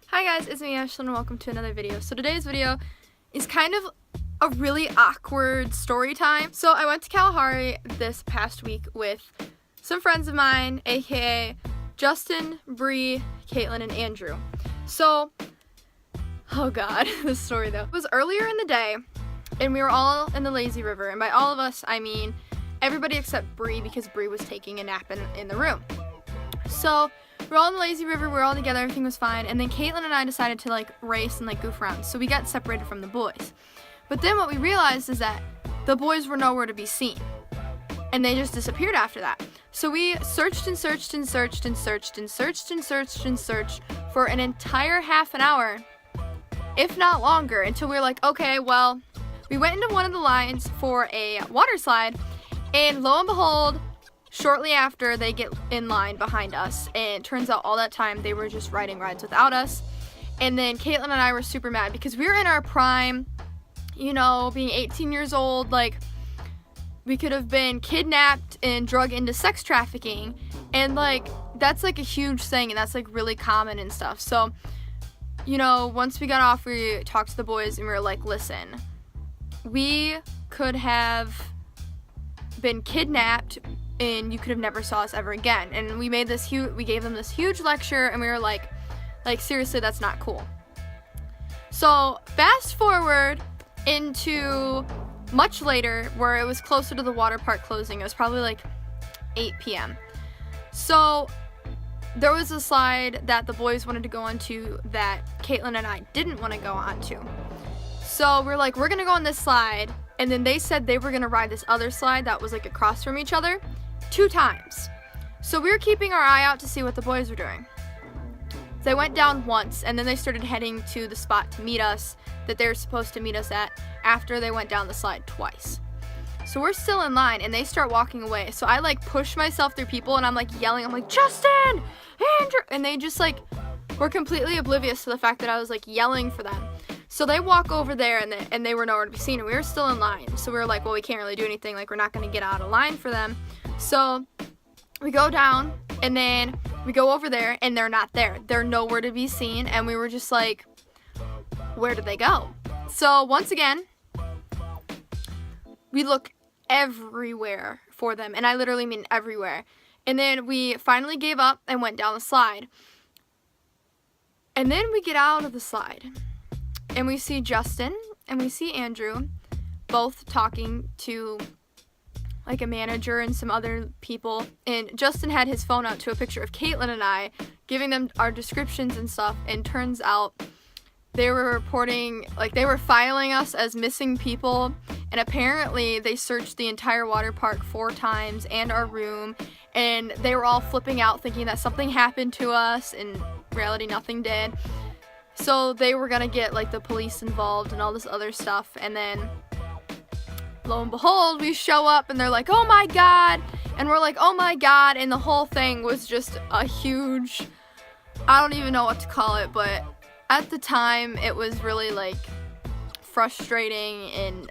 Hi guys, it's me Ashlyn and welcome to another video. So today's video is kind of a really awkward story time. So I went to Kalahari this past week with some friends of mine, aka Justin, Bree, Caitlin, and Andrew. So, oh god, this story though. It was earlier in the day and we were all in the lazy river, and by all of us I mean everybody except Bree, because Bree was taking a nap in the room. So we're all in the lazy river, we're all together, everything was fine, and then Caitlin and I decided to race and goof around, so we got separated from the boys. But then what we realized is that the boys were nowhere to be seen, and they just disappeared after that. So we searched and searched and searched and searched and searched and searched and searched for an entire half an hour, if not longer, until we were like, okay, well, we went into one of the lines for a water slide, and lo and behold, shortly after, they get in line behind us, and it turns out all that time they were just riding rides without us. And then Caitlin and I were super mad because we were in our prime, you know, being 18 years old, we could have been kidnapped and drug into sex trafficking, and that's a huge thing, and that's really common and stuff. So, you know, once we got off, we talked to the boys and we were like, listen, we could have been kidnapped and you could have never saw us ever again. And we made we gave them this huge lecture, and we were like seriously, that's not cool. So fast forward into much later, where it was closer to the water park closing. It was probably 8 p.m. So there was a slide that the boys wanted to go onto that Caitlin and I didn't want to go onto. So we're like, we're gonna go on this slide, and then they said they were gonna ride this other slide that was across from each other 2 times. So we were keeping our eye out to see what the boys were doing. They went down once, and then they started heading to the spot to meet us that they were supposed to meet us at after they went down the slide twice. So we're still in line, and they start walking away. So I push myself through people, and I'm yelling, I'm like, Justin, Andrew, and they just were completely oblivious to the fact that I was yelling for them. So they walk over there, and they were nowhere to be seen, and we were still in line. So we were like, well, we can't really do anything. We're not going to get out of line for them. So we go down, and then we go over there, and they're not there. They're nowhere to be seen, and we were just like, where did they go? So once again, we look everywhere for them, and I literally mean everywhere. And then we finally gave up and went down the slide. And then we get out of the slide, and we see Justin and we see Andrew both talking to a manager and some other people, and Justin had his phone out to a picture of Caitlin and I, giving them our descriptions and stuff, and turns out they were reporting, they were filing us as missing people, and apparently they searched the entire water park 4 times and our room, and they were all flipping out thinking that something happened to us. In reality, nothing did. So they were gonna get the police involved and all this other stuff, and then lo and behold, we show up and they're like, oh my god, and we're like, oh my god, and the whole thing was just a huge, I don't even know what to call it, but at the time it was really frustrating and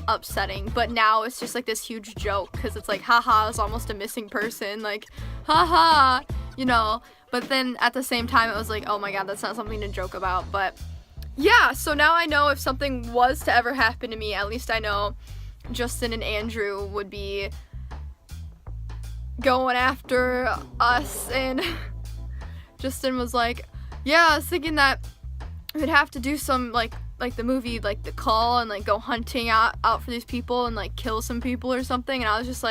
upsetting. But now it's just this huge joke, because it's haha, it's almost a missing person, haha, you know. But then at the same time it was oh my god, that's not something to joke about. But yeah, so now I know if something was to ever happen to me, at least I know Justin and Andrew would be going after us. And Justin was yeah, I was thinking that we'd have to do some like the movie, The Call, and go hunting out for these people and kill some people or something. And I was just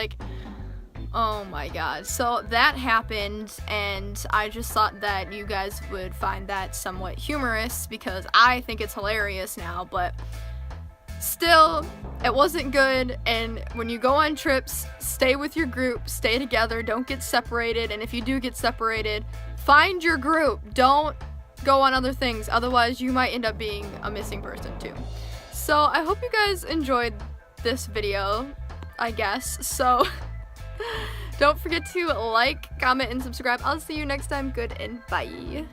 oh my god. So that happened, and I just thought that you guys would find that somewhat humorous, because I think it's hilarious now, but still, it wasn't good. And when you go on trips, stay with your group, stay together, don't get separated, and if you do get separated, find your group. Don't go on other things, otherwise you might end up being a missing person too. So I hope you guys enjoyed this video, I guess. So don't forget to comment and subscribe. I'll see you next time. Good and bye.